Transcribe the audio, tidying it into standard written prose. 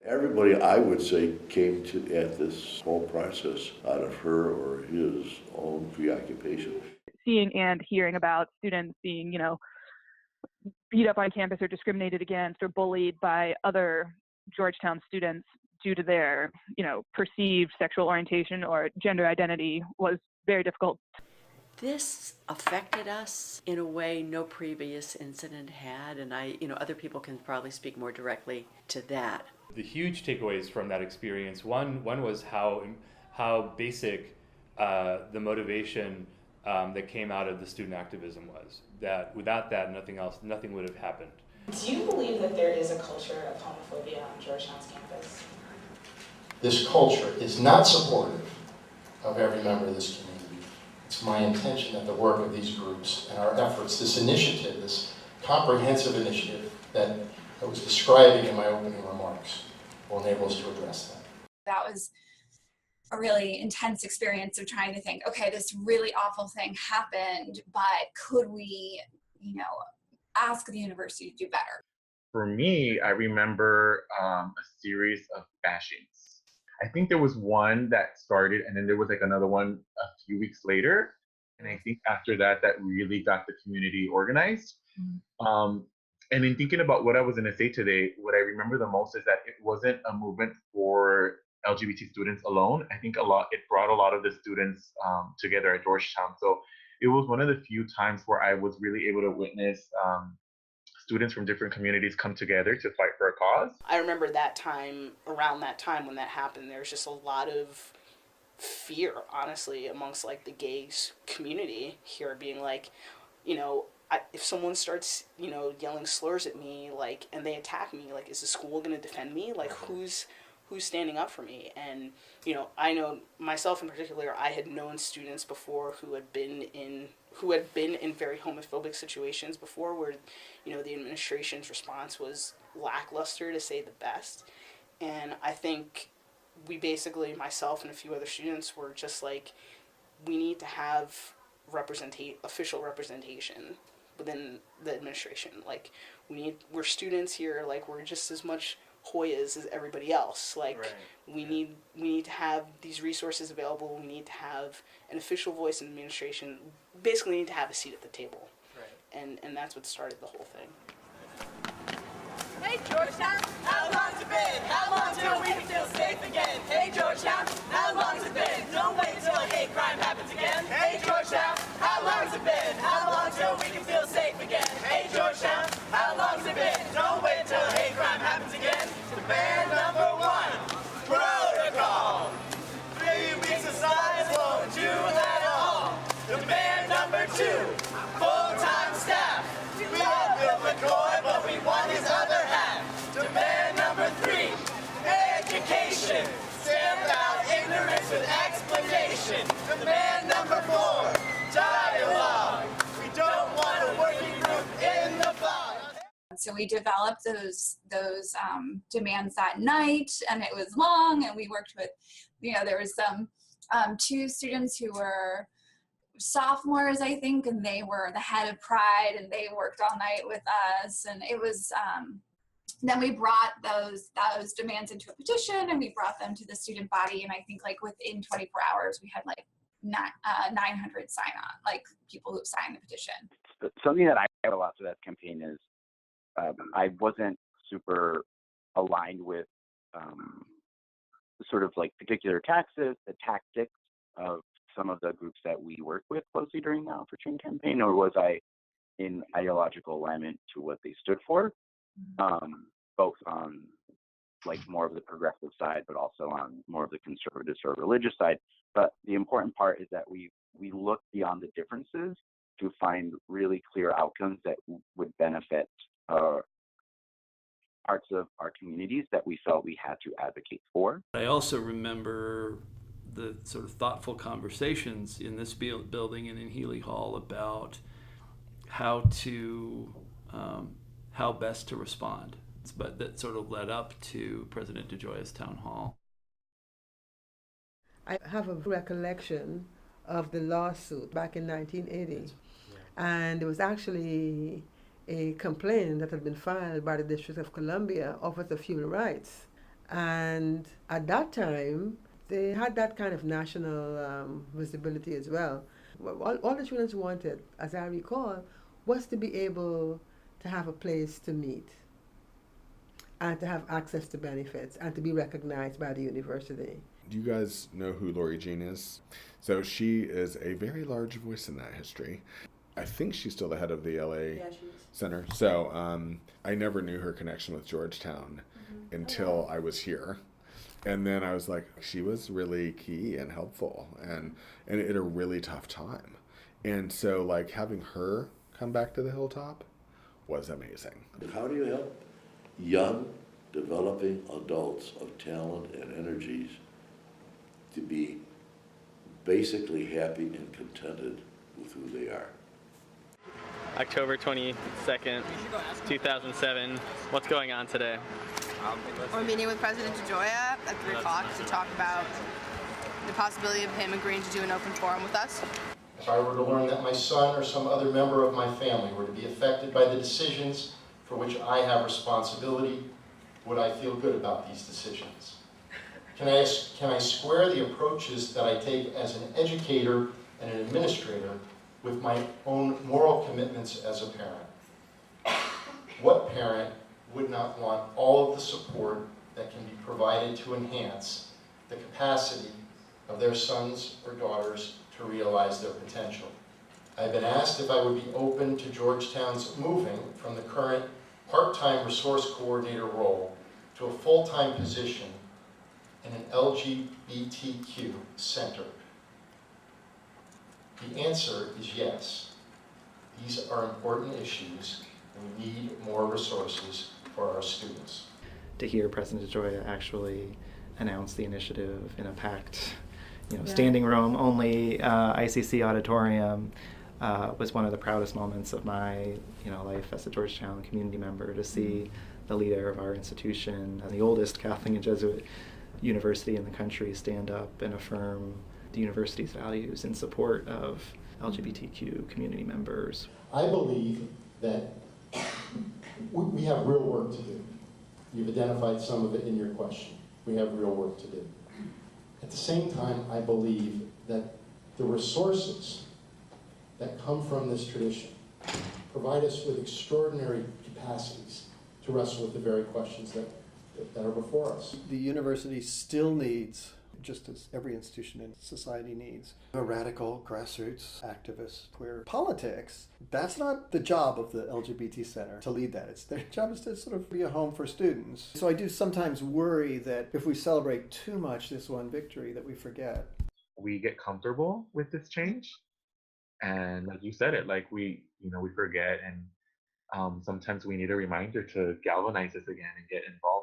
Everybody, I would say, came to at this whole process out of her or his own preoccupation. Seeing and hearing about students being, beat up on campus or discriminated against or bullied by other Georgetown students due to their, perceived sexual orientation or gender identity was very difficult. This affected us in a way no previous incident had, and other people can probably speak more directly to that. The huge takeaways from that experience, one was how basic the motivation that came out of the student activism was. That without that, nothing would have happened. Do you believe that there is a culture of homophobia on Georgetown's campus? This culture is not supportive of every member of this community. It's my intention that the work of these groups and our efforts, this initiative, this comprehensive initiative that I was describing in my opening remarks, will enable us to address that. That was a really intense experience of trying to think, okay, this really awful thing happened, but could we, ask the university to do better? For me, I remember a series of bashings. I think there was one that started and then there was another one a few weeks later. And I think after that, that really got the community organized. And in thinking about what I was going to say today, what I remember the most is that it wasn't a movement for LGBT students alone. I think it brought a lot of the students together at Georgetown. So it was one of the few times where I was really able to witness students from different communities come together to fight for a cause. I remember around that time when that happened, there was just a lot of fear, honestly, amongst the gays community here, being if someone starts, yelling slurs at me, and they attack me, is the school going to defend me? Who's standing up for me? And, I know myself in particular, I had known students before who had been in very homophobic situations before, where, the administration's response was lackluster, to say the best. And I think we basically, myself and a few other students, were just we need to have official representation within the administration. We're students here, we're just as much Hoyas as everybody else. Right. We need to have these resources available. We need to have an official voice in administration. Basically, need to have a seat at the table. Right. And that's what started the whole thing. Hey Georgetown, how long's it been? How long till we can feel safe again? Hey Georgetown, how long's it been? Don't wait till a hate crime happens again. Hey Georgetown, how long's it been? How long till we can feel safe again? Hey Georgetown, how long's it been? Don't wait till a hate crime happens again. Demand number 1, protocol. 3 weeks of silence won't do that all. Demand number 2, full-time staff. We love Bill McCoy, but we want his other half. Demand number 3, education. Stamp out ignorance with explanation. Demand number 4, dialogue. We don't want a working group in the fog. So we developed those demands that night, and it was long, and we worked with, there was some 2 students who were sophomores, I think, and they were the head of Pride, and they worked all night with us, and it was, then we brought those demands into a petition, and we brought them to the student body, and I think within 24 hours, we had 900 sign on, people who signed the petition. Something that I have a lot to that campaign is I wasn't super aligned with sort of particular tactics of some of the groups that we work with closely during the Opportune campaign, or was I in ideological alignment to what they stood for, both on more of the progressive side, but also on more of the conservative or religious side. But the important part is that we look beyond the differences to find really clear outcomes that would benefit parts of our communities that we felt we had to advocate for. I also remember the sort of thoughtful conversations in this building and in Healy Hall about how best to respond. But that sort of led up to President DeGioia's town hall. I have a recollection of the lawsuit back in 1980, and there was actually a complaint that had been filed by the District of Columbia Office of Human Rights, And at that time, they had that kind of national visibility as well. All the students wanted, as I recall, was to be able to have a place to meet and to have access to benefits and to be recognized by the university. Do you guys know who Lori Jean is? So she is a very large voice in that history. I think she's still the head of the LA Center. So I never knew her connection with Georgetown until I was here. And then I was like, she was really key and helpful and at a really tough time. And so like having her come back to the hilltop was amazing. How do you help young, developing adults of talent and energies to be basically happy and contented with who they are? October 22nd, 2007. What's going on today? We're meeting with President DeGioia at 3 o'clock to talk about the possibility of him agreeing to do an open forum with us. If I were to learn that my son or some other member of my family were to be affected by the decisions for which I have responsibility, would I feel good about these decisions? Can I square the approaches that I take as an educator and an administrator with my own moral commitments as a parent? What parent would not want all of the support that can be provided to enhance the capacity of their sons or daughters to realize their potential? I've been asked if I would be open to Georgetown's moving from the current part-time resource coordinator role to a full-time position in an LGBTQ center. The answer is yes. These are important issues, and we need more resources for our students. To hear President DeGioia actually announce the initiative in a packed, standing room only ICC auditorium was one of the proudest moments of my, life as a Georgetown community member. To see the leader of our institution, and the oldest Catholic and Jesuit university in the country, stand up and affirm the university's values in support of LGBTQ community members. I believe that we have real work to do. You've identified some of it in your question. We have real work to do. At the same time, I believe that the resources that come from this tradition provide us with extraordinary capacities to wrestle with the very questions that are before us. The university still needs, just as every institution in society needs, a radical grassroots activist queer politics. That's not the job of the LGBT Center to lead that. It's their job is to sort of be a home for students. So I do sometimes worry that if we celebrate too much this one victory, that we forget. We get comfortable with this change, and like you said it, like we forget, and sometimes we need a reminder to galvanize this again and get involved.